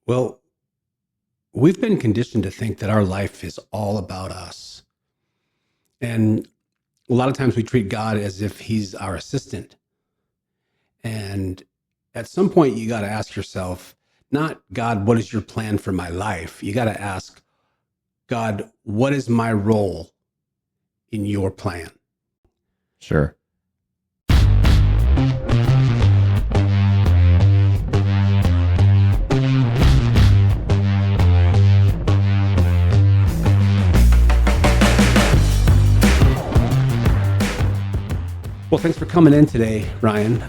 Well, we've been conditioned to think that our life is all about us. And a lot of times we treat God as if he's our assistant. And at some point, you got to ask yourself, not God, what is your plan for my life? You got to ask God, what is my role in your plan? Sure. Well, thanks for coming in today, Ryan.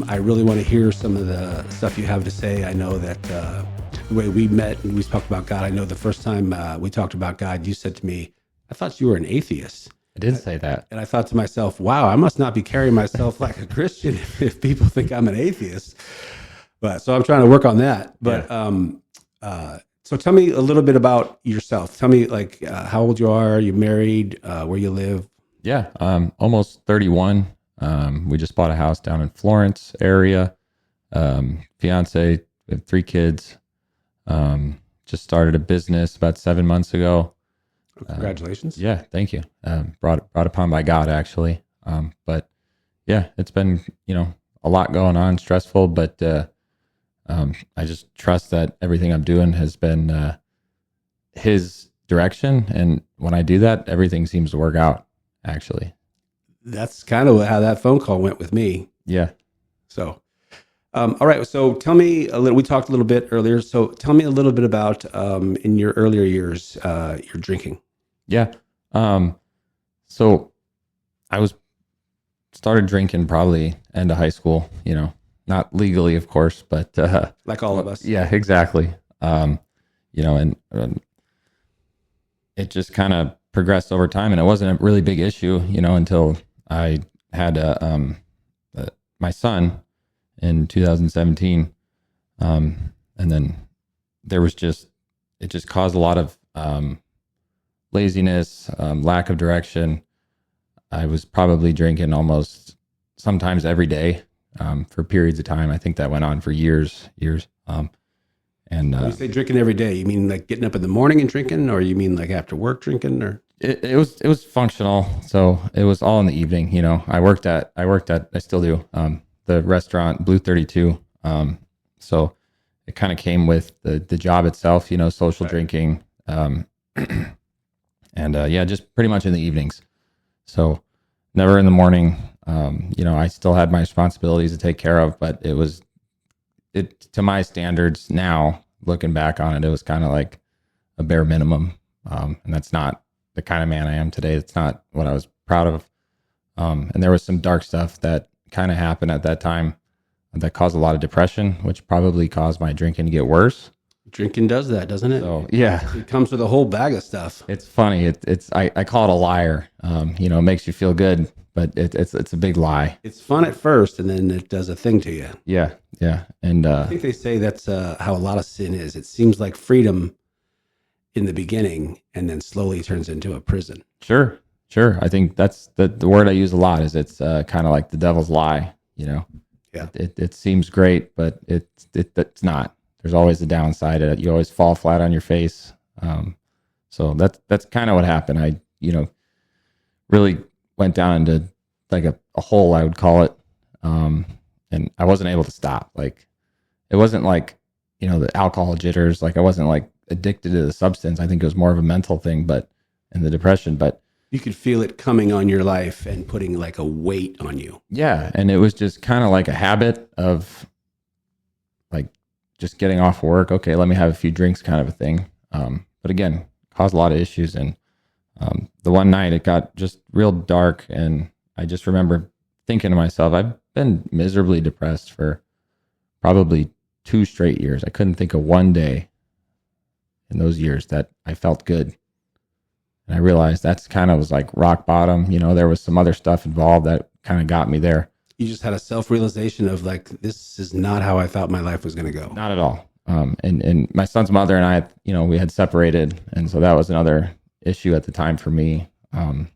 I really want to hear some of the stuff you have to say. I know that the way we met and we talked about God, I know the first time we talked about God, you said to me, I thought you were an atheist. I did say that. And I thought to myself, wow, I must not be carrying myself like a Christian if people think I'm an atheist. But so I'm trying to work on that. But so tell me a little bit about yourself. Tell me how old you are, you married, where you live. Yeah, almost 31. We just bought a house down in Florence area. Fiance, we have 3 kids. Just started a business about 7 months ago. Congratulations. Yeah, thank you. Brought upon by God, actually. But yeah, it's been, a lot going on, stressful, but I just trust that everything I'm doing has been his direction. And when I do that, everything seems to work out, actually. That's kind of how that phone call went with me. Yeah. So, all right. So tell me a little, we talked a little bit earlier. So tell me a little bit about, in your earlier years, your drinking. Yeah. So I started drinking probably end of high school, not legally, of course, but, like all of us. Yeah, exactly. And it just kind of progressed over time, and it wasn't a really big issue, until I had my son in 2017, and then it just caused a lot of laziness, lack of direction. I was probably drinking almost sometimes every day for periods of time. I think that went on for years. And when you say drinking every day, you mean like getting up in the morning and drinking, or you mean like after work drinking, or? It was functional. So it was all in the evening. I still do, the restaurant Blue 32. So it kind of came with the job itself, social drinking. Just pretty much in the evenings. So never in the morning. I still had my responsibilities to take care of, but it to my standards now, looking back on it, it was kind of like a bare minimum. And that's not the kind of man I am today. It's not what I was proud of. And there was some dark stuff that kind of happened at that time that caused a lot of depression, which probably caused my drinking to get worse. Drinking does that, doesn't it? So yeah, it comes with a whole bag of stuff. It's funny. I call it a liar. It makes you feel good, but it's a big lie. It's fun at first, and then it does a thing to you. Yeah. And I think they say that's how a lot of sin is. It seems like freedom in the beginning, and then slowly turns into a prison. Sure. I think that's the word I use a lot. Is it's kind of like the devil's lie. Yeah. It seems great, but it's not. There's always the downside of it. You always fall flat on your face. So that's kind of what happened. I, really went down into like a hole, I would call it. And I wasn't able to stop. Like, it wasn't like, the alcohol jitters. Like, I wasn't like addicted to the substance. I think it was more of a mental thing, and the depression, but you could feel it coming on your life and putting like a weight on you. Yeah. And it was just kind of like a habit of like, just getting off work. Okay, let me have a few drinks kind of a thing. But again, caused a lot of issues. And the one night it got just real dark. And I just remember thinking to myself, I've been miserably depressed for probably 2 straight years. I couldn't think of one day in those years that I felt good. And I realized that's kind of was like rock bottom. There was some other stuff involved that kind of got me there. You just had a self-realization of like, this is not how I thought my life was going to go. Not at all. And my son's mother and I, we had separated. And so that was another issue at the time for me, kind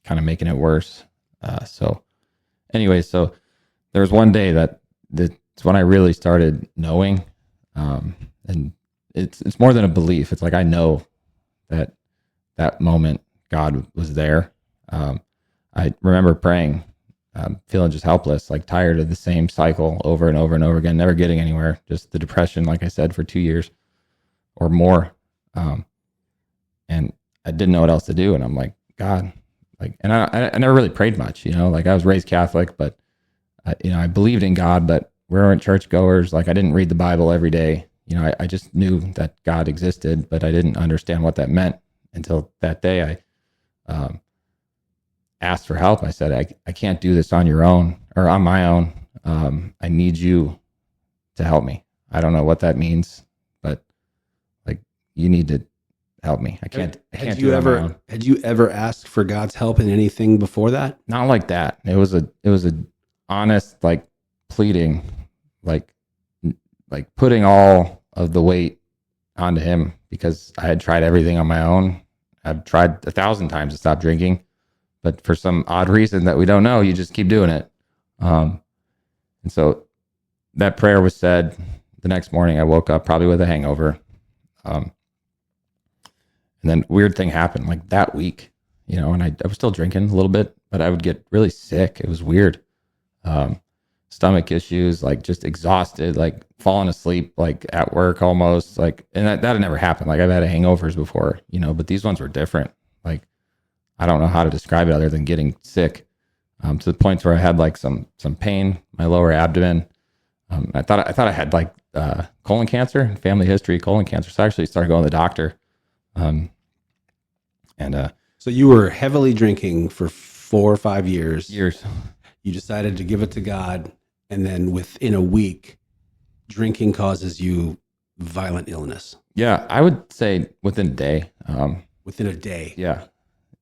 of making it worse. So there was one day that's when I really started knowing, and it's more than a belief. It's like I know that moment God was there. I remember praying, feeling just helpless, like tired of the same cycle over and over and over again, never getting anywhere. Just the depression, like I said, for 2 years or more. And I didn't know what else to do. And I'm like, God, like, and I never really prayed much, like I was raised Catholic, but I believed in God, but we weren't churchgoers. Like I didn't read the Bible every day. I just knew that God existed, but I didn't understand what that meant until that day I asked for help. I said, I can't do this on your own or on my own. I need you to help me. I don't know what that means, but like you need to help me. I can't do it on my own. Had you ever asked for God's help in anything before that? Not like that. It was a honest, like pleading, like putting all of the weight onto him because I had tried everything on my own. I've tried 1,000 times to stop drinking, but for some odd reason that we don't know, you just keep doing it. And so that prayer was said. The next morning I woke up probably with a hangover. And then weird thing happened like that week, and I was still drinking a little bit, but I would get really sick. It was weird. Stomach issues, like just exhausted, like falling asleep, like at work almost, like, and that had never happened. Like I've had hangovers before, but these ones were different. Like, I don't know how to describe it other than getting sick, to the point where I had like some pain, my lower abdomen. I thought I had like, colon cancer, family history, colon cancer. So I actually started going to the doctor. So you were heavily drinking for 4 or 5 years. Years. You decided to give it to God. And then within a week, drinking causes you violent illness. Yeah, I would say within a day. Within a day. Yeah.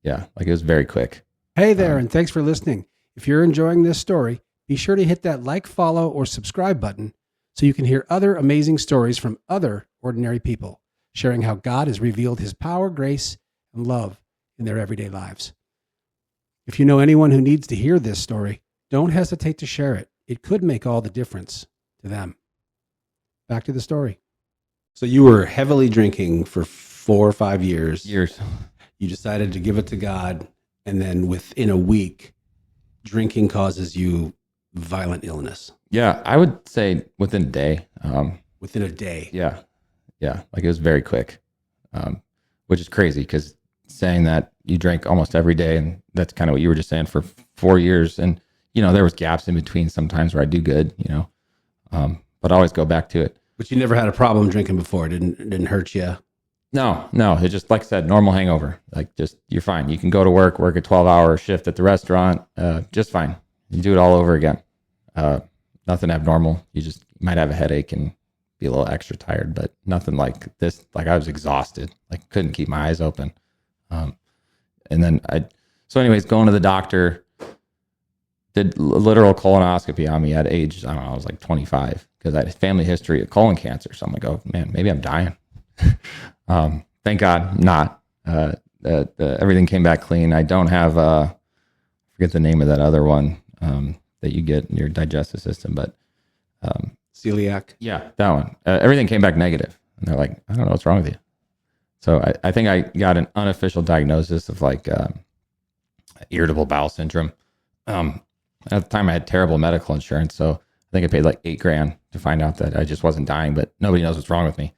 Like it was very quick. Hey there, and thanks for listening. If you're enjoying this story, be sure to hit that like, follow, or subscribe button so you can hear other amazing stories from other ordinary people, sharing how God has revealed his power, grace, and love in their everyday lives. If you know anyone who needs to hear this story, don't hesitate to share it. It could make all the difference to them. Back to the story. So you were heavily drinking for 4 or 5 years. Years. You decided to give it to God, and then within a week, drinking causes you violent illness. Yeah, I would say within a day. Within a day. Yeah. Like it was very quick, which is crazy because saying that you drank almost every day, and that's kind of what you were just saying for 4 years, and there was gaps in between sometimes where I do good, but I always go back to it. But you never had a problem drinking before. It didn't hurt you. No. It just, like I said, normal hangover. Like just, you're fine. You can go to work a 12-hour shift at the restaurant, just fine. You do it all over again. Nothing abnormal. You just might have a headache and be a little extra tired, but nothing like this. Like I was exhausted, like couldn't keep my eyes open. And then so anyways, going to the doctor, did literal colonoscopy on me at age, I don't know, I was like 25 because I had family history of colon cancer. So I'm like, oh man, maybe I'm dying. Thank God not. Everything came back clean. I don't have, forget the name of that other one that you get in your digestive system, but celiac. Yeah, that one. Everything came back negative. And they're like, I don't know what's wrong with you. So I think I got an unofficial diagnosis of like irritable bowel syndrome. At the time I had terrible medical insurance, so I think I paid like $8,000 to find out that I just wasn't dying, but nobody knows what's wrong with me.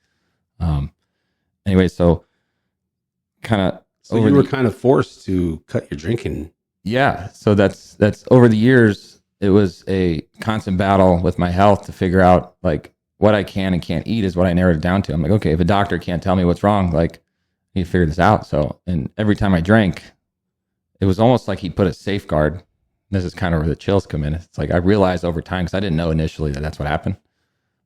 Anyway, so you were kind of forced to cut your drinking. Yeah, so that's over the years. It was a constant battle with my health to figure out like what I can and can't eat is what I narrowed it down to. I'm like, okay, if a doctor can't tell me what's wrong, like I need to figure this out. So, and every time I drank, it was almost like he put a safeguard. This is kind of where the chills come in. It's like I realized over time, because I didn't know initially that that's what happened,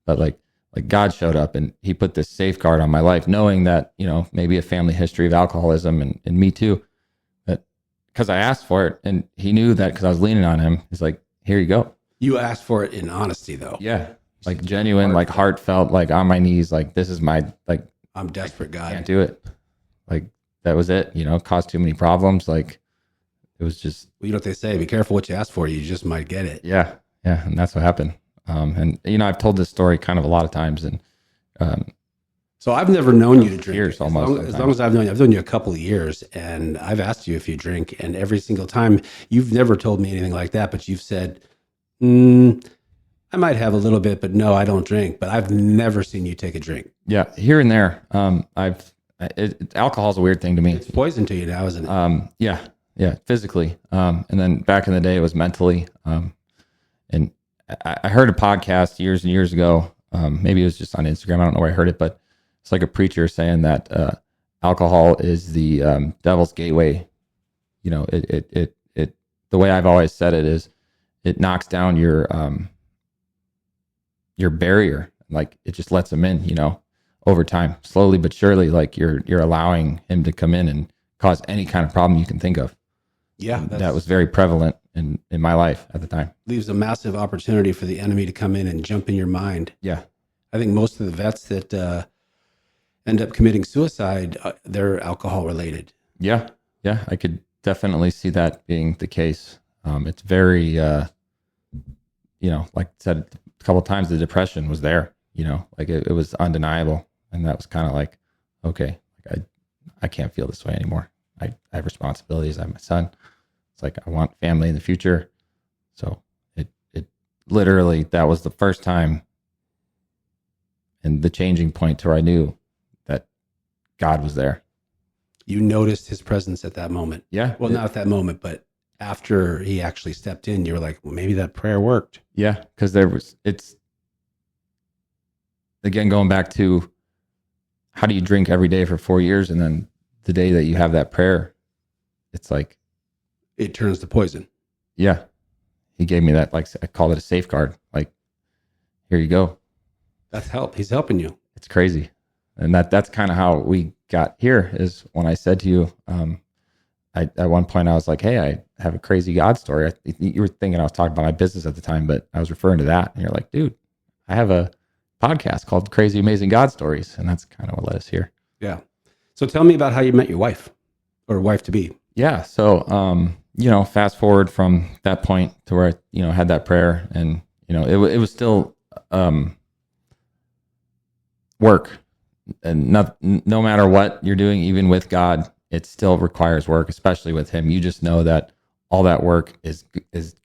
but like God showed up and he put this safeguard on my life, knowing that, maybe a family history of alcoholism and me too, that because I asked for it and he knew that because I was leaning on him. He's like, here you go. You asked for it in honesty though. Yeah. Like genuine, like heartfelt, like on my knees, like this is my, like, I'm desperate, God. I can't do it. Like that was it, caused too many problems. Like it was just, well, you know what they say, be careful what you ask for, you just might get it. Yeah. And that's what happened. And I've told this story kind of a lot of times and So I've never known you to drink. Years almost. As long as I've known you a couple of years, and I've asked you if you drink, and every single time you've never told me anything like that, but you've said, I might have a little bit, but no, I don't drink. But I've never seen you take a drink. Yeah, here and there. Alcohol's a weird thing to me. It's poison to you now, isn't it? Yeah, physically. And then back in the day, it was mentally. And I heard a podcast years and years ago. Maybe it was just on Instagram. I don't know where I heard it, but it's like a preacher saying that alcohol is the devil's gateway. You know, it the way I've always said it is, it knocks down your barrier. Like it just lets him in. You know, over time, slowly but surely, like you're allowing him to come in and cause any kind of problem you can think of. Yeah, that was very prevalent in my life at the time. Leaves a massive opportunity for the enemy to come in and jump in your mind. Yeah. I think most of the vets that end up committing suicide, they're alcohol related. Yeah. I could definitely see that being the case. It's very, like I said a couple of times, the depression was there. You know, like it was undeniable, and that was kind of like, okay, like I can't feel this way anymore. I have responsibilities. I have my son. It's like I want family in the future. So it literally, that was the first time and the changing point to where I knew that God was there. You noticed his presence at that moment. Yeah. Well, not at that moment, but after he actually stepped in, you were like, well, maybe that prayer worked. Yeah. Because it's, again, going back to how do you drink every day for 4 years, and then the day that you have that prayer, it's like it turns to poison. Yeah. He gave me that, like I call it a safeguard. Like, here you go. That's help. He's helping you. It's crazy. And that's kind of how we got here, is when I said to you, at one point I was like, hey, I have a crazy God story. You were thinking I was talking about my business at the time, but I was referring to that. And you're like, dude, I have a podcast called Crazy Amazing God Stories. And that's kind of what led us here. Yeah. So tell me about how you met your wife, or wife to be. Yeah. So, fast forward from that point to where I, had that prayer, and, it was still, work, and no matter what you're doing, even with God, it still requires work, especially with him. You just know that all that work is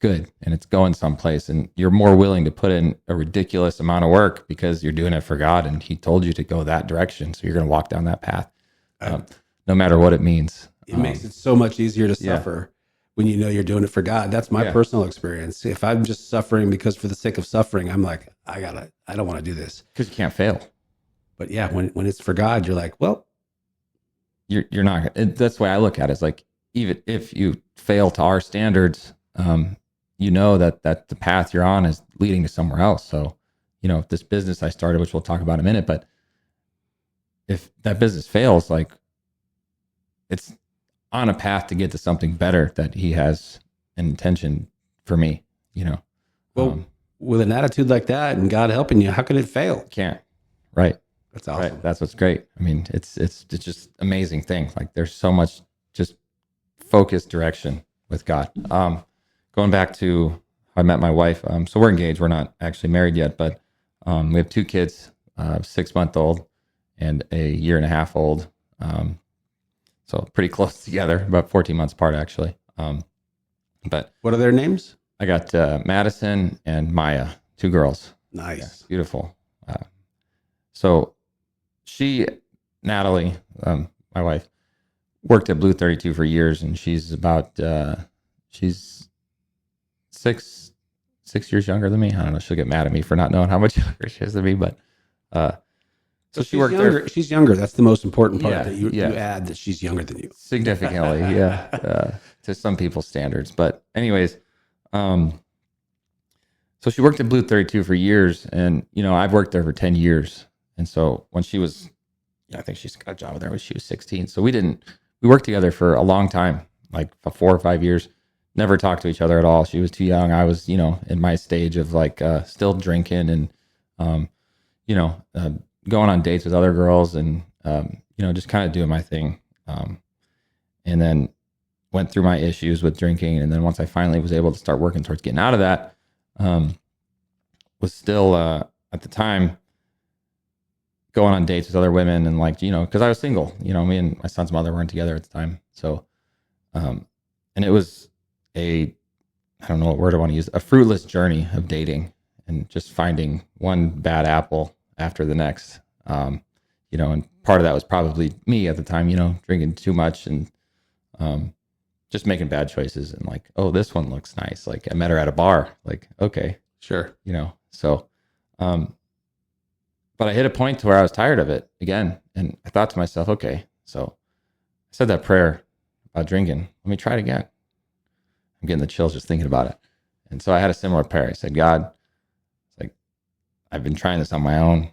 good, and it's going someplace, and you're more willing to put in a ridiculous amount of work because you're doing it for God, and he told you to go that direction. So you're going to walk down that path, no matter what it means. It makes it so much easier to suffer when you know you're doing it for God. That's my personal experience. If I'm just suffering because for the sake of suffering, I'm like, I don't want to do this. Because you can't fail. But yeah, when it's for God, you're like, well, you're not. That's the way I look at it. It's like, even if you fail to our standards, you know that the path you're on is leading to somewhere else. So, this business I started, which we'll talk about in a minute, but if that business fails, like, it's on a path to get to something better that he has an intention for me, Well, with an attitude like that and God helping you, how can it fail? Can't. Right. That's awesome. Right. That's what's great. I mean, it's just amazing thing. Like, there's so much just focused direction with God. Going back to how I met my wife. So we're engaged. We're not actually married yet, but we have 2 kids, 6-month-old and a 1.5-year-old. So pretty close together, about 14 months apart, actually. But what are their names? I got Madison and Maya, 2 girls. Nice. Yeah, beautiful. So Natalie, my wife, worked at Blue 32 for years, and she's about, she's 6 years younger than me. I don't know. She'll get mad at me for not knowing how much younger she is than me, but, so she worked younger. there. She's younger. That's the most important part, Yeah, that you add that she's younger than you. Significantly. Yeah. To some people's standards. But anyways, so she worked at Blue 32 for years, and, I've worked there for 10 years. And so when she was, I think she's got a job there when she was 16. So we worked together for a long time, like for 4 or 5 years, never talked to each other at all. She was too young. I was, in my stage of like, still drinking and, going on dates with other girls and, just kind of doing my thing. And then went through my issues with drinking. And then once I finally was able to start working towards getting out of that, was still, at the time, going on dates with other women and like, because I was single, me and my son's mother weren't together at the time. So, and it was I don't know what word I want to use, a fruitless journey of dating and just finding one bad apple after the next. And part of that was probably me at the time, drinking too much and just making bad choices and like, oh, this one looks nice. Like I met her at a bar, like, okay, Sure. So, but I hit a point to where I was tired of it again. And I thought to myself, okay, so I said that prayer about drinking. Let me try it again. I'm getting the chills just thinking about it. And so I had a similar prayer. I said, God, it's like, I've been trying this on my own.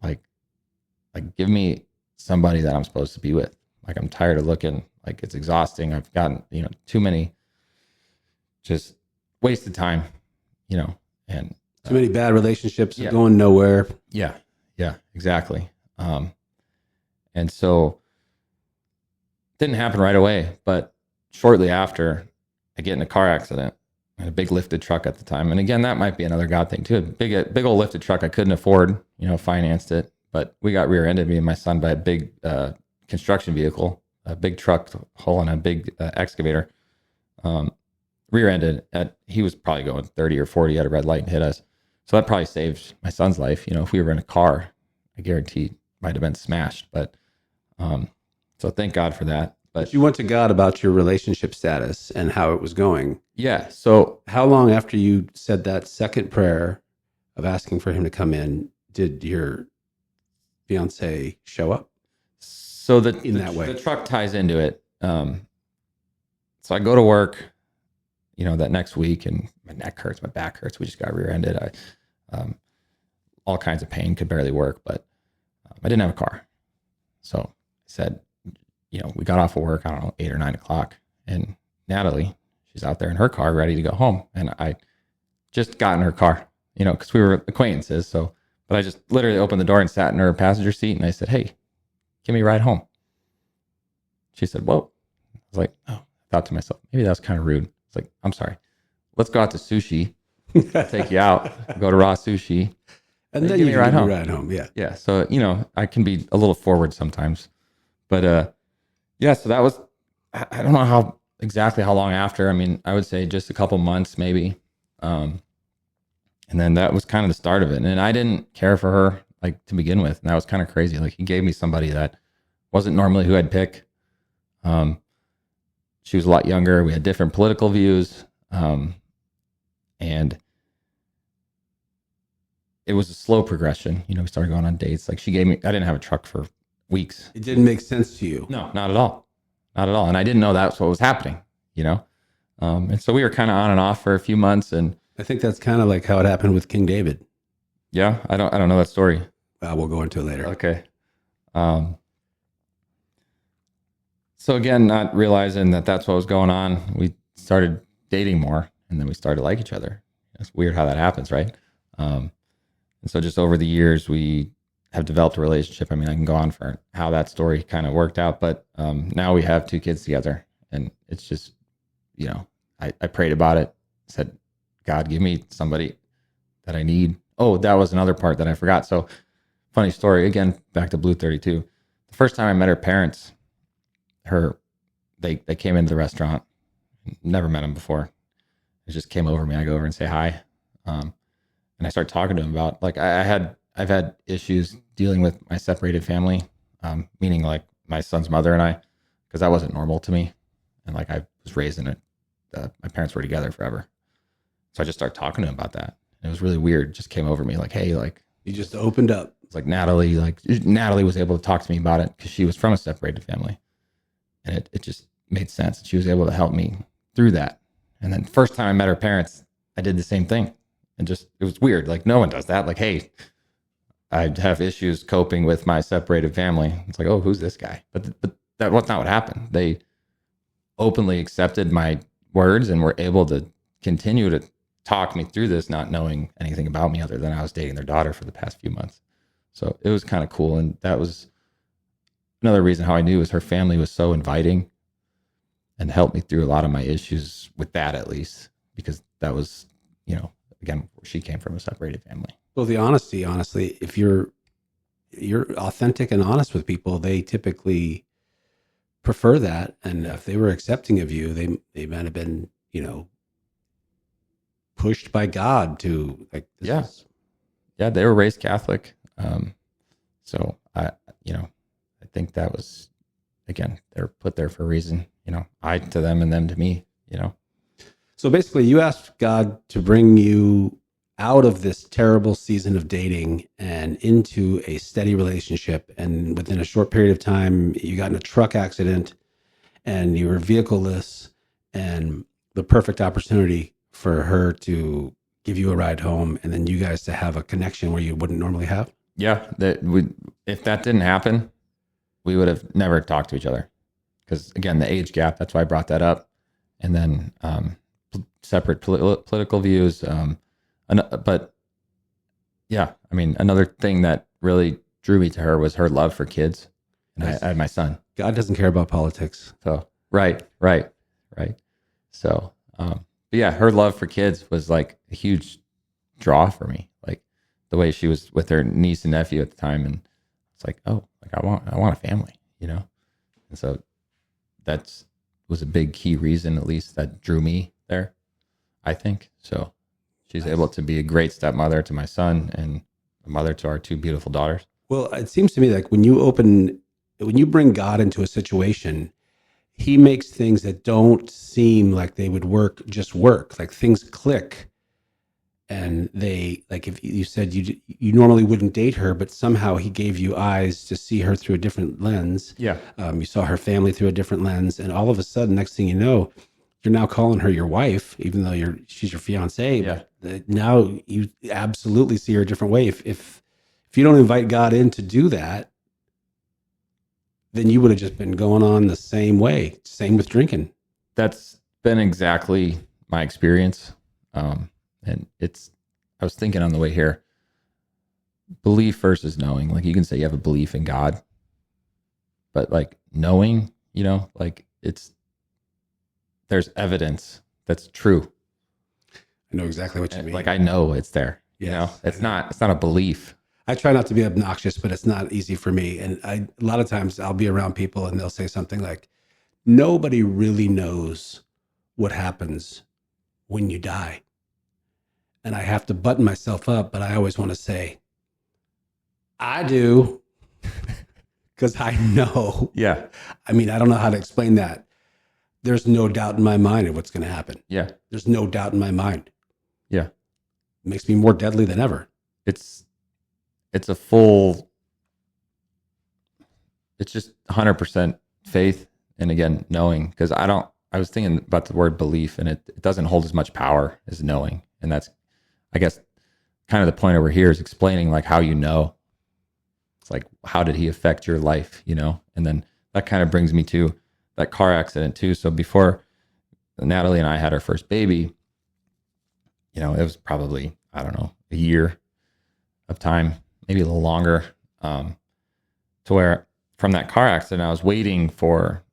Like give me somebody that I'm supposed to be with. Like I'm tired of looking, like it's exhausting. I've gotten, too many just wasted time, and Too many bad relationships yeah. going nowhere. Yeah, exactly. And so it didn't happen right away, but shortly after I get in a car accident and a big lifted truck at the time. And again, that might be another God thing too. A big old lifted truck I couldn't afford, financed it, but we got rear-ended, me and my son, by a big construction vehicle, a big truck hauling a big excavator. Rear-ended he was probably going 30 or 40 at a red light and hit us. So that probably saved my son's life. If we were in a car, I guarantee it might have been smashed. But so thank God for that. But you went to God about your relationship status and how it was going. Yeah. So how long after you said that second prayer of asking for him to come in did your fiance show up? So in that way, the truck ties into it. So I go to work, that next week, and my neck hurts, my back hurts. We just got rear-ended. All kinds of pain, could barely work, but I didn't have a car. So I said, we got off of work, I don't know, 8 or 9 o'clock, and Natalie, she's out there in her car ready to go home. And I just got in her car, because we were acquaintances. But I just literally opened the door and sat in her passenger seat, and I said, hey, give me a ride home. She said, whoa. I was like, oh, I thought to myself, maybe that was kind of rude. It's like, I'm sorry. Let's go out to sushi. I'll take you out. Go to raw sushi. And then you give me a ride home. Yeah. Yeah. So, I can be a little forward sometimes. But yeah, so that was, I don't know exactly how long after. I mean, I would say just a couple months maybe. And then that was kind of the start of it. And I didn't care for her like to begin with. And that was kind of crazy. Like he gave me somebody that wasn't normally who I'd pick. She was a lot younger. We had different political views. And it was a slow progression. We started going on dates. Like I didn't have a truck for weeks. It didn't make sense to you. No, not at all. Not at all. And I didn't know that's what was happening, And so we were kind of on and off for a few months. And I think that's kind of like how it happened with King David. Yeah. I don't know that story. We'll go into it later. Okay. So again, not realizing that that's what was going on, we started dating more, and then we started to like each other. It's weird how that happens, right? And so just over the years, we have developed a relationship. I mean, I can go on for how that story kind of worked out, but now we have 2 kids together, and it's just, I prayed about it, said, God, give me somebody that I need. Oh, that was another part that I forgot. So funny story, again, back to Blue 32. The first time I met her parents, they came into the restaurant. Never met them before. It just came over me. I go over and say hi. And I start talking to them about, like, I've had issues dealing with my separated family, meaning like my son's mother and I, because that wasn't normal to me. And like I was raised in it. My parents were together forever. So I just started talking to him about that. And it was really weird. It just came over me like, hey, like. You just opened up. It's like Natalie was able to talk to me about it because she was from a separated family. And it just made sense. She was able to help me through that. And then first time I met her parents, I did the same thing. And just, it was weird. Like no one does that. Like, hey, I have issues coping with my separated family. It's like, oh, who's this guy? But that was not what happened. They openly accepted my words and were able to continue to talk me through this, not knowing anything about me other than I was dating their daughter for the past few months. So it was kind of cool. And that was another reason how I knew is her family was so inviting and helped me through a lot of my issues with that, at least, because that was, again, she came from a separated family. Well, the honesty, honestly, if you're authentic and honest with people, they typically prefer that. And if they were accepting of you, they might have been, pushed by God to like, Yeah. Yeah. They were raised Catholic. So I think that was, again, they're put there for a reason, I to them and them to me, So basically, you asked God to bring you out of this terrible season of dating and into a steady relationship. And within a short period of time, you got in a truck accident and you were vehicleless, and the perfect opportunity for her to give you a ride home, and then you guys to have a connection where you wouldn't normally have. Yeah. If that didn't happen, we would have never talked to each other. Because again, the age gap, that's why I brought that up. And then separate political views. But yeah, I mean, another thing that really drew me to her was her love for kids. And I had my son. God doesn't care about politics. So, right. So, but yeah, her love for kids was like a huge draw for me. Like the way she was with her niece and nephew at the time. And it's like, oh, like I want a family, And so that's was a big key reason, at least, that drew me there, I think. So she's able to be a great stepmother to my son and a mother to our two beautiful daughters. Well, it seems to me like when you bring God into a situation, he makes things that don't seem like they would work, just work. Like things click. And they, like, if you said you normally wouldn't date her, but somehow he gave you eyes to see her through a different lens. Yeah. You saw her family through a different lens, and all of a sudden, next thing you know, you're now calling her your wife, even though she's your fiance. Yeah. But now you absolutely see her a different way. If you don't invite God in to do that, then you would have just been going on the same way. Same with drinking. That's been exactly my experience. And I was thinking on the way here, belief versus knowing. Like you can say you have a belief in God, but like knowing, like there's evidence that's true. I know exactly what you mean. Like I know it's there. It's not a belief. I try not to be obnoxious, but it's not easy for me. And a lot of times I'll be around people and they'll say something like, nobody really knows what happens when you die. And I have to button myself up, but I always want to say, I do, because I know. Yeah. I mean, I don't know how to explain that. There's no doubt in my mind of what's going to happen. Yeah. There's no doubt in my mind. Yeah. It makes me more deadly than ever. It's just 100% faith. And again, knowing, because I was thinking about the word belief, and it doesn't hold as much power as knowing. And that's, I guess, kind of the point over here is explaining like how it's like, how did he affect your life, And then that kind of brings me to that car accident too. So before Natalie and I had our first baby, it was probably, I don't know, a year of time, maybe a little longer, to where from that car accident, I was waiting for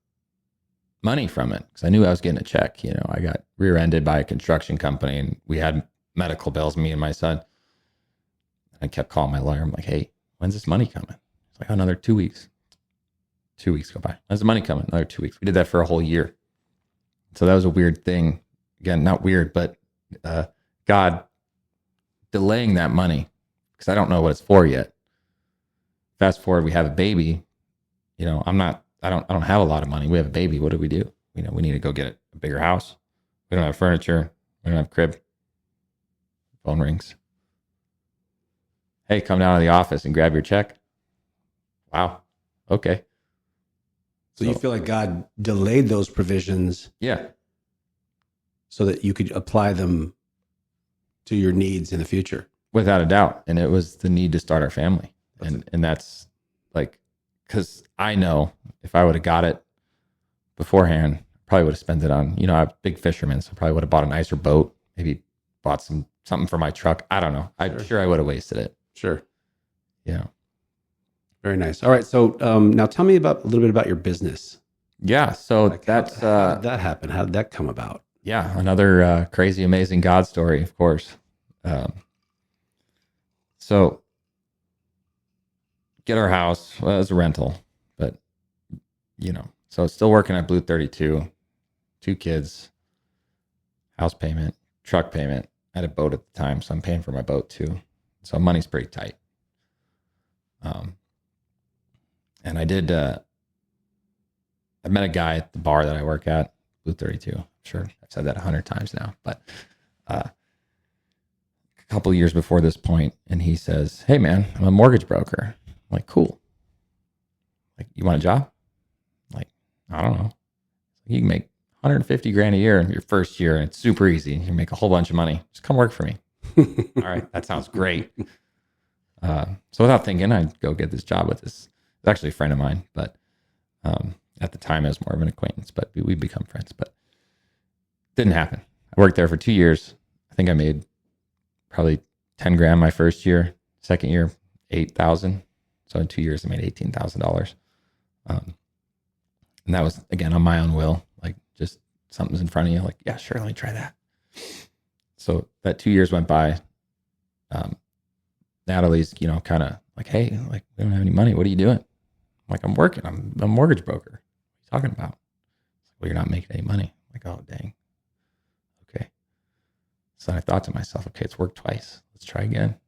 money from it because I knew I was getting a check. I got rear-ended by a construction company and we had medical bills, me and my son. I kept calling my lawyer. I'm like, hey, when's this money coming? It's like, another 2 weeks. 2 weeks go by. When's the money coming? Another 2 weeks. We did that for a whole year. So that was a weird thing. Again, not weird, but God delaying that money because I don't know what it's for yet. Fast forward, we have a baby. I don't have a lot of money. We have a baby. What do? We need to go get a bigger house. We don't have furniture. We don't have crib. Phone rings. Hey, come down to the office and grab your check. Wow. Okay. So you feel like God delayed those provisions. Yeah. So that you could apply them to your needs in the future. Without a doubt. And it was the need to start our family. And that's like, because I know if I would have got it beforehand, probably would have spent it on, I'm a big fisherman, so I probably would have bought a nicer boat, maybe bought something for my truck. I don't know. I'm sure I would have wasted it. Sure. Yeah. Very nice. All right. So now tell me a little bit about your business. Yeah. So how did that happen? How did that come about? Yeah. Another crazy, amazing God story, of course. So get our house. Well, it was a rental, but so still working at Blue 32, 2 kids, house payment, truck payment. I had a boat at the time, so I'm paying for my boat too. So money's pretty tight. And I did, I met a guy at the bar that I work at, Blue 32. I'm sure I've said that 100 times now, but a couple of years before this point, and he says, "Hey man, I'm a mortgage broker." I'm like, "Cool. Like, you want a job?" I'm like, "I don't know. You can make 150 grand a year in your first year, and it's super easy. You can make a whole bunch of money. Just come work for me." All right, that sounds great. So without thinking, I'd go get this job with this. It's actually a friend of mine, but at the time, it was more of an acquaintance. But we become friends. But didn't happen. I worked there for 2 years. I think I made probably 10 grand my first year. Second year, 8,000. So in 2 years, I made $18,000. And that was, again, on my own will. Like, just something's in front of you. Like, yeah, sure, let me try that. So that 2 years went by. Natalie's, kind of like, "Hey, like, we don't have any money. What are you doing?" I'm like, "I'm working. I'm a mortgage broker." "What are you talking about?" "Well, you're not making any money." I'm like, "Oh, dang. Okay." So I thought to myself, okay, it's worked twice. Let's try again.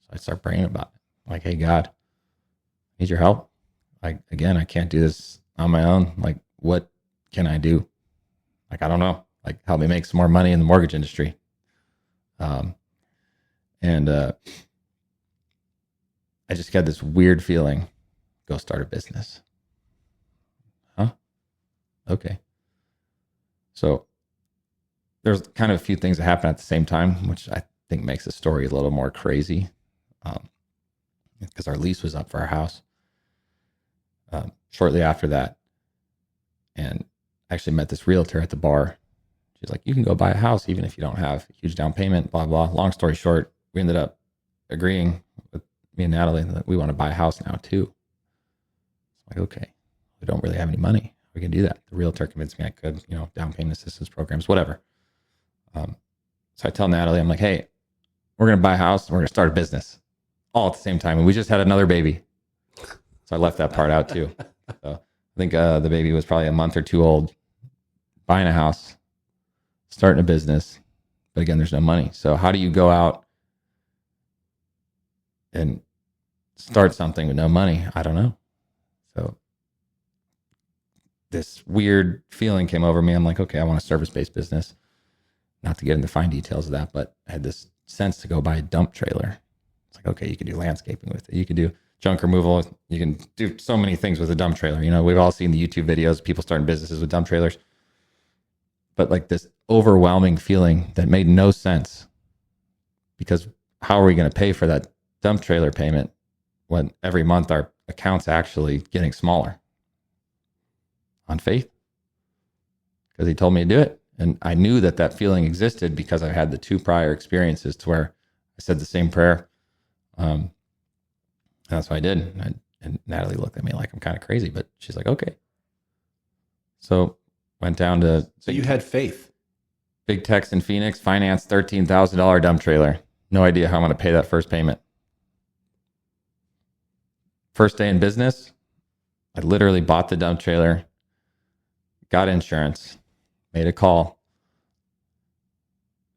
So I start praying about it. I'm like, "Hey, God, I need your help. Like, again, I can't do this on my own. Like, what can I do? Like, I don't know. Like, help me make some more money in the mortgage industry." And I just got this weird feeling, go start a business. Huh? Okay. So there's kind of a few things that happen at the same time, which I think makes the story a little more crazy. Because our lease was up for our house shortly after that. And I actually met this realtor at the bar. She's like, "You can go buy a house even if you don't have a huge down payment, blah, blah." Long story short, we ended up agreeing with me and Natalie that we want to buy a house now too. It's like, okay, we don't really have any money. We can do that. The realtor convinced me I could, down payment assistance programs, whatever. So I tell Natalie, I'm like, "Hey, we're going to buy a house and we're going to start a business all at the same time." And we just had another baby. So I left that part out too. So I think the baby was probably a month or two old. Buying a house, starting a business. But again, there's no money. So how do you go out and start something with no money? I don't know. So this weird feeling came over me. I'm like, okay, I want a service-based business. Not to get into fine details of that, but I had this sense to go buy a dump trailer. It's like, okay, you can do landscaping with it. You can do junk removal. You can do so many things with a dump trailer. We've all seen the YouTube videos, people starting businesses with dump trailers. But like this overwhelming feeling that made no sense, because how are we going to pay for that dump trailer payment when every month our account's actually getting smaller? On faith, because he told me to do it. And I knew that feeling existed because I had the 2 prior experiences to where I said the same prayer. And that's what I did. And Natalie looked at me like I'm kind of crazy, but she's like, okay. So went down to... So you had faith. Big Tex in Phoenix, financed $13,000 dump trailer. No idea how I'm going to pay that first payment. First day in business, I literally bought the dump trailer, got insurance, made a call,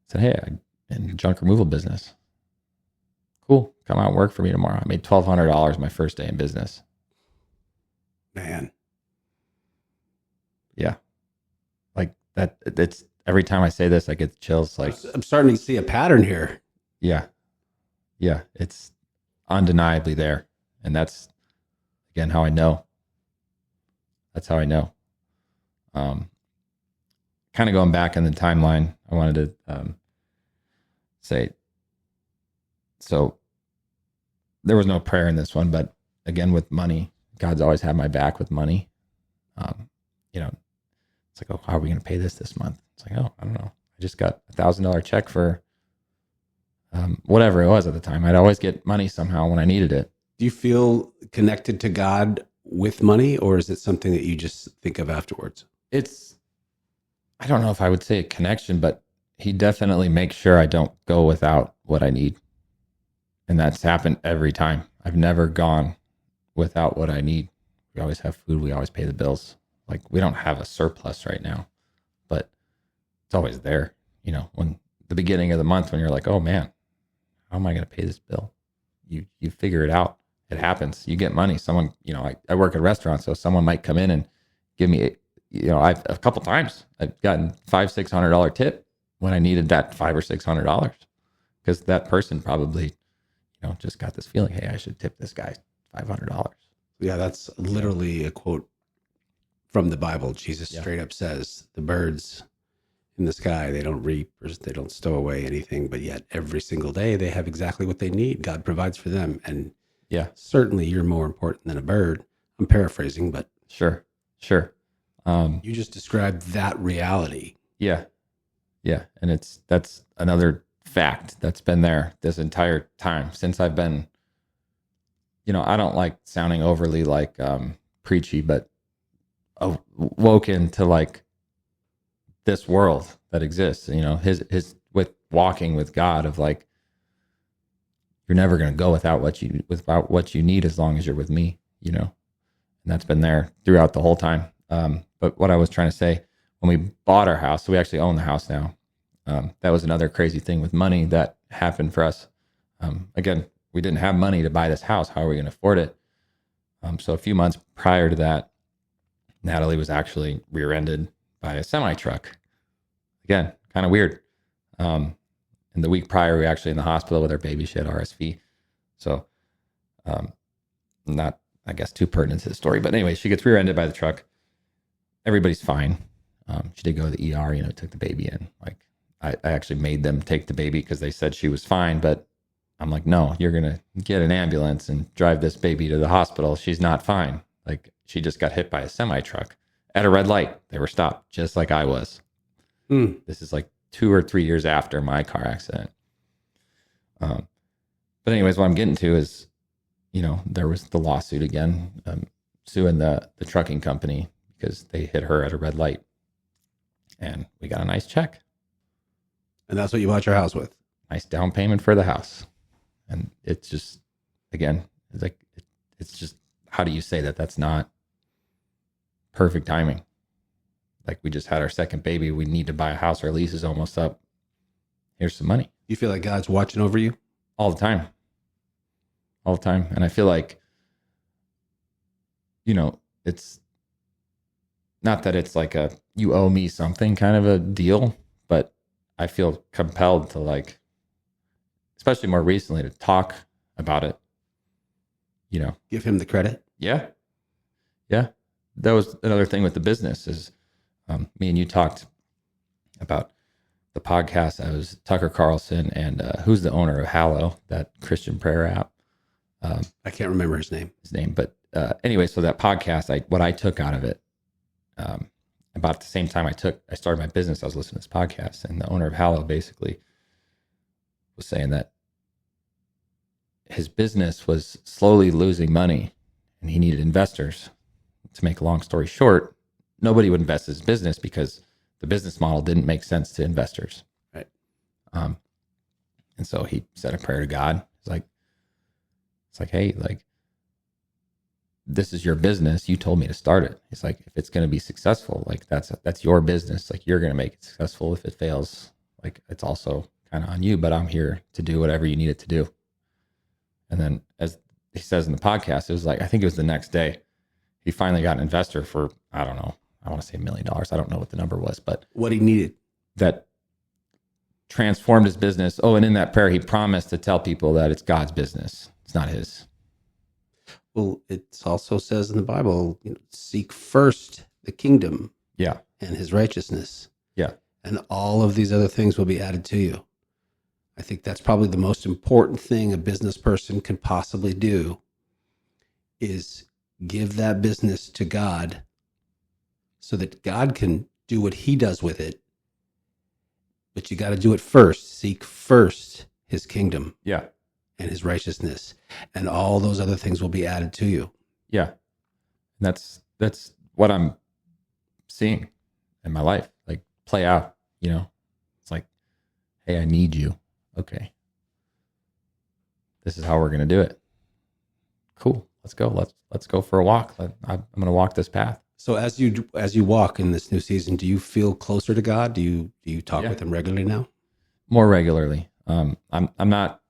said, "Hey, I'm in junk removal business. Cool, come out and work for me tomorrow." I made $1,200 my first day in business. Man. Yeah. Like that, it's every time I say this, I get chills. Like, I'm starting to see a pattern here. Yeah. Yeah. It's undeniably there. And that's, again, how I know. That's how I know. Kind of going back in the timeline, I wanted to say, so there was no prayer in this one, but again, with money, God's always had my back with money. It's like, oh, how are we going to pay this month? It's like, oh, I don't know. I just got $1,000 check for whatever it was at the time. I'd always get money somehow when I needed it. Do you feel connected to God with money, or is it something that you just think of afterwards? I don't know if I would say a connection, but he definitely makes sure I don't go without what I need. And that's happened every time. I've never gone without what I need. We always have food. We always pay the bills. Like, we don't have a surplus right now, but it's always there. You know, when the beginning of the month, when you're like, oh man, how am I going to pay this bill? You figure it out. It happens. You get money. Someone, you know, I work at a restaurant, so someone might come in and give me, you know, I've a couple times I've gotten $500-600 tip when I needed that $500 or $600, because that person probably, you know, just got this feeling, hey, I should tip this guy $500. Yeah, that's literally a quote from the Bible. Jesus Yeah. straight up says, the birds in the sky, they don't reap or they don't stow away anything, but yet every single day they have exactly what they need. God provides for them. And Yeah, certainly you're more important than a bird. I'm paraphrasing, but sure. you just described that reality. Yeah. And that's another fact that's been there this entire time since I've been, you know, I don't like sounding overly like preachy, but woken to like this world that exists, you know, his with walking with God, of like, you're never going to go without what you need, as long as you're with me, you know, and that's been there throughout the whole time. But what I was trying to say, when we bought our house, so we actually own the house now. That was another crazy thing with money that happened for us. Again, we didn't have money to buy this house. How are we going to afford it? So a few months prior to that, Natalie was actually rear-ended by a semi truck. Again, kind of weird. And the week prior, we were actually in the hospital with our baby. She had RSV. So, not, I guess, too pertinent to the story. But anyway, she gets rear-ended by the truck. Everybody's fine. She did go to the ER, you know, took the baby in. Like, I actually made them take the baby because they said she was fine. But I'm like, no, you're going to get an ambulance and drive this baby to the hospital. She's not fine. Like, she just got hit by a semi truck at a red light. They were stopped, just like I was. This is like 2 or 3 years after my car accident. But anyways, what I'm getting to is, you know, there was the lawsuit again, suing the trucking company because they hit her at a red light, and we got a nice check. And that's what you bought your house with. Nice down payment for the house. And it's just, again, it's like, it's just, how do you say that that's not perfect timing? Like, we just had our second baby. We need to buy a house. Our lease is almost up. Here's some money. You feel like God's watching over you? All the time. And I feel like, you know, it's not that it's like a, you owe me something kind of a deal, but I feel compelled to, like, especially more recently, to talk about it, you know. Give him the credit. Yeah. That was another thing with the business is, me and you talked about the podcast. I was Tucker Carlson and who's the owner of Hallow, that Christian prayer app. I can't remember his name. But anyway, so that podcast, what I took out of it, about the same time I started my business, I was listening to this podcast, and the owner of Hallow basically was saying that his business was slowly losing money and he needed investors. To make a long story short, nobody would invest in his business because the business model didn't make sense to investors. Right. And so he said a prayer to God. It's like, hey, like, this is your business. You told me to start it. It's like, if it's going to be successful, like, that's your business. Like, you're going to make it successful. If it fails, like, it's also kind of on you, but I'm here to do whatever you need it to do. And then, as he says in the podcast, it was like, I think it was the next day, he finally got an investor for, I don't know, I want to say $1 million. I don't know what the number was, but what he needed, that transformed his business. Oh, and in that prayer, he promised to tell people that it's God's business. It's not his. Well, it also says in the Bible, you know, seek first the kingdom, Yeah, and his righteousness. Yeah. And all of these other things will be added to you. I think that's probably the most important thing a business person can possibly do, is give that business to God so that God can do what he does with it. But you got to do it first. Seek first his kingdom. Yeah. And his righteousness, and all those other things will be added to you. Yeah. And that's what I'm seeing in my life, like, play out, you know. It's like, hey, I need you. Okay. This is how we're going to do it. Cool. let's go. Let's go for a walk. I'm going to walk this path. So as you walk in this new season, do you feel closer to God? Do you talk Yeah. with him regularly now? More regularly. I'm not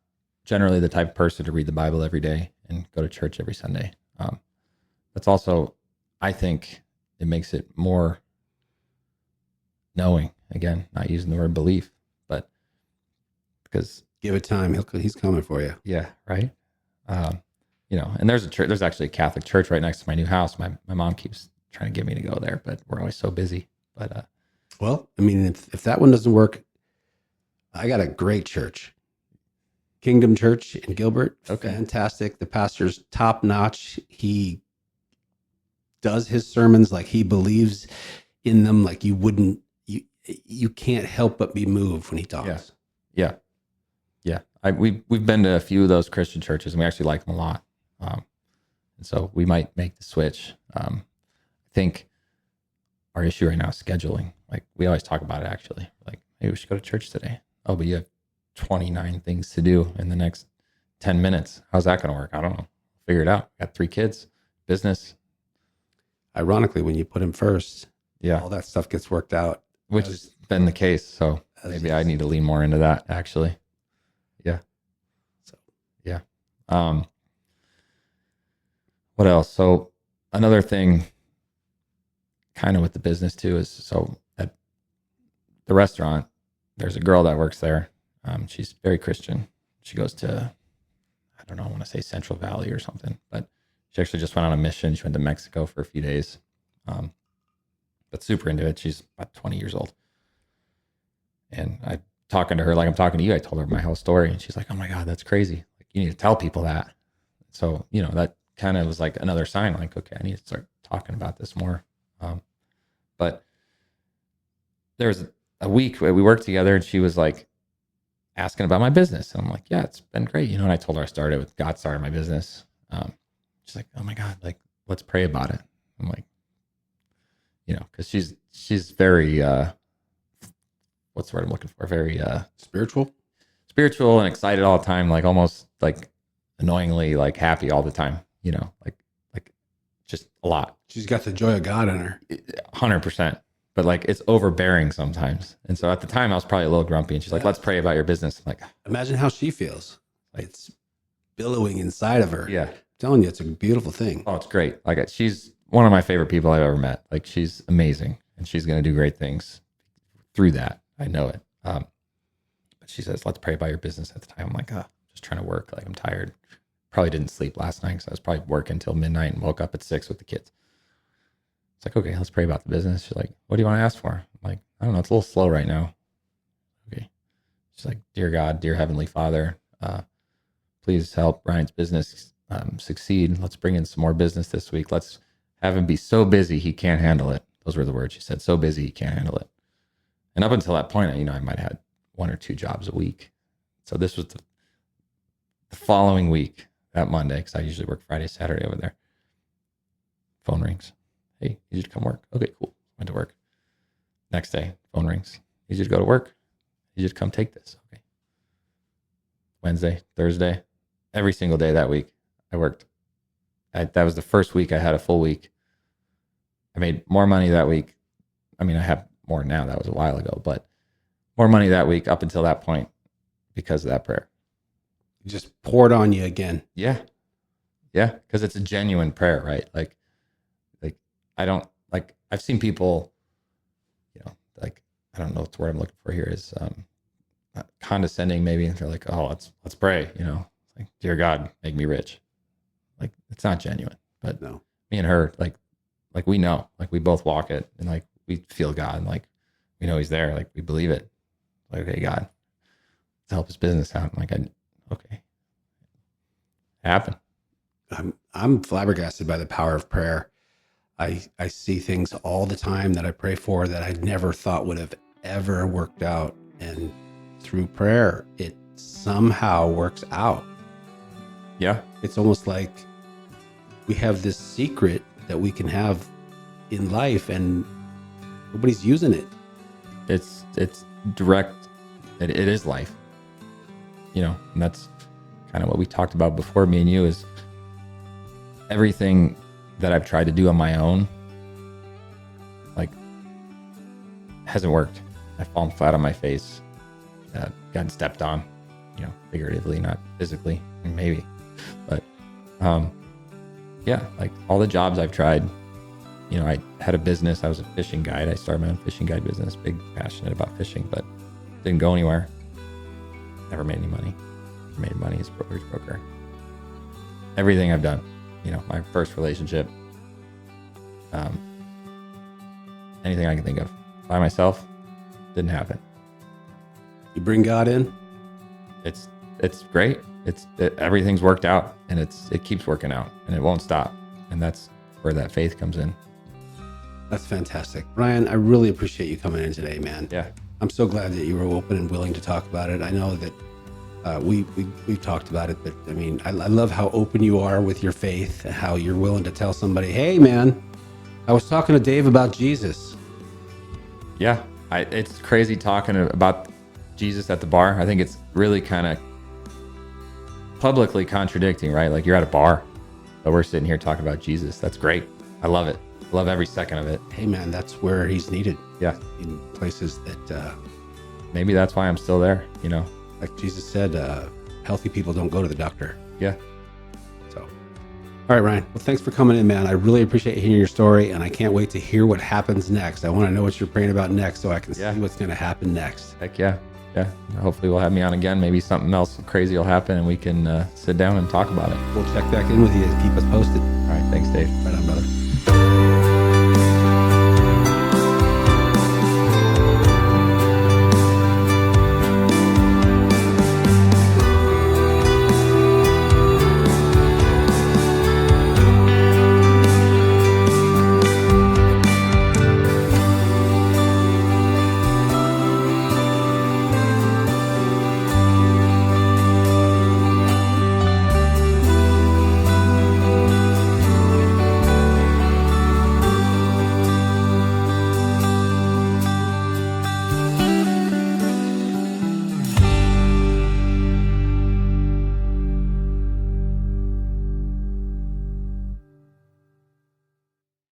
generally the type of person to read the Bible every day and go to church every Sunday. That's also, I think it makes it more knowing. Again, not using the word belief, but because Give it time. He's coming for you. yeah, right. And there's a church. There's actually a Catholic church right next to my new house. My mom keeps trying to get me to go there, but we're always so busy. But Well, I mean, if that one doesn't work, I got a great church. Kingdom Church in Gilbert. Okay. Fantastic. The pastor's top notch. He does his sermons like he believes in them. Like you can't help but be moved when he talks. yeah. We've been to a few of those Christian churches, and we actually like them a lot. And so we might make the switch. I think our issue right now is scheduling. Like we always talk about it. Actually, like, hey, we should go to church today. Oh, but you have 29 things to do in the next 10 minutes. How's that going to work? I don't know. Figure it out. Got 3 kids, business. Ironically, when you put him first, Yeah. all that stuff gets worked out. Which has been the case. So maybe I need to lean more into that actually. Yeah. So yeah. What else? So another thing kind of with the business too is, so at the restaurant, there's a girl that works there. She's very Christian. She goes to, I don't know, I want to say Central Valley or something, but she actually just went on a mission. She went to Mexico for a few days. But super into it. She's about 20 years old. And I talking to her like I'm talking to you. I told her my whole story, and she's like, "Oh my God, that's crazy. Like, you need to tell people that." So, that kind of was like another sign, like, okay, I need to start talking about this more. But there was a week where we worked together, and she was like asking about my business. And I'm like, yeah, it's been great. And I told her I started with God started my business. She's like, oh my God, like, let's pray about it. I'm like, because she's very, what's the word I'm looking for? Very spiritual and excited all the time, like almost like annoyingly like happy all the time, like just a lot. She's got the joy of God in her. 100%. But like it's overbearing sometimes. And so at the time I was probably a little grumpy, and she's like, let's pray about your business. I'm like, imagine how she feels. It's billowing inside of her. yeah. I'm telling you, it's a beautiful thing. Oh, it's great. Like she's one of my favorite people I've ever met. Like she's amazing, and she's going to do great things through that. I know it. But she says, let's pray about your business at the time. I'm like, just trying to work. Like I'm tired. Probably didn't sleep last night because I was probably working until midnight and woke up at 6 with the kids. It's like, okay, let's pray about the business. She's like, what do you want to ask for? I'm like, I don't know. It's a little slow right now. Okay. She's like, dear God, dear Heavenly Father, please help Ryan's business succeed. Let's bring in some more business this week. Let's have him be so busy he can't handle it. Those were the words she said. So busy he can't handle it. And up until that point, I might have had 1 or 2 jobs a week. So this was the following week, that Monday, because I usually work Friday, Saturday over there. Phone rings. Hey, you should come work. Okay, cool. Went to work. Next day, phone rings. You should go to work. You should come take this. Okay. Wednesday, Thursday, every single day that week, I worked. That was the first week I had a full week. I made more money that week. I mean, I have more now. That was a while ago, but more money that week up until that point because of that prayer. It just poured on you again. Yeah. Yeah. Because it's a genuine prayer, right? Like I don't like, I've seen people, like, I don't know what the word I'm looking for here is condescending maybe. And they're like, oh, let's pray, like, dear God, make me rich. Like, it's not genuine, but No. Me and her, like we know, like we both walk it, and like we feel God, and like we know he's there, like we believe it. Like, okay, God, let's help his business out. I'm like, okay. It happened. I'm flabbergasted by the power of prayer. I see things all the time that I pray for that I never thought would have ever worked out. And through prayer, it somehow works out. Yeah. It's almost like we have this secret that we can have in life and nobody's using it. It's direct. It is life, and that's kind of what we talked about before, me and you, is everything that I've tried to do on my own, like, hasn't worked. I've fallen flat on my face, gotten stepped on, figuratively, not physically, maybe. But yeah, like all the jobs I've tried, I had a business. I was a fishing guide. I started my own fishing guide business, big passionate about fishing, but didn't go anywhere. Never made any money. Never made money as a brokerage broker. Everything I've done, my first relationship, anything I can think of by myself, didn't happen. You bring God in? It's great. Everything's worked out, and it keeps working out, and it won't stop. And that's where that faith comes in. That's fantastic. Ryan, I really appreciate you coming in today, man. Yeah. I'm so glad that you were open and willing to talk about it. I know that we've talked about it, but I mean, I love how open you are with your faith, how you're willing to tell somebody, hey, man, I was talking to Dave about Jesus. Yeah. It's crazy talking about Jesus at the bar. I think it's really kind of publicly contradicting, right? Like, you're at a bar, but we're sitting here talking about Jesus. That's great. I love it. I love every second of it. Hey, man, that's where he's needed. Yeah. In places that... maybe that's why I'm still there, Like Jesus said, healthy people don't go to the doctor. Yeah. So, all right, Ryan. Well, thanks for coming in, man. I really appreciate hearing your story, and I can't wait to hear what happens next. I want to know what you're praying about next so I can see what's going to happen next. Heck yeah. Yeah. Hopefully we'll have me on again. Maybe something else crazy will happen and we can sit down and talk about it. We'll check back in with you and keep us posted. All right. Thanks, Dave. Right on, brother.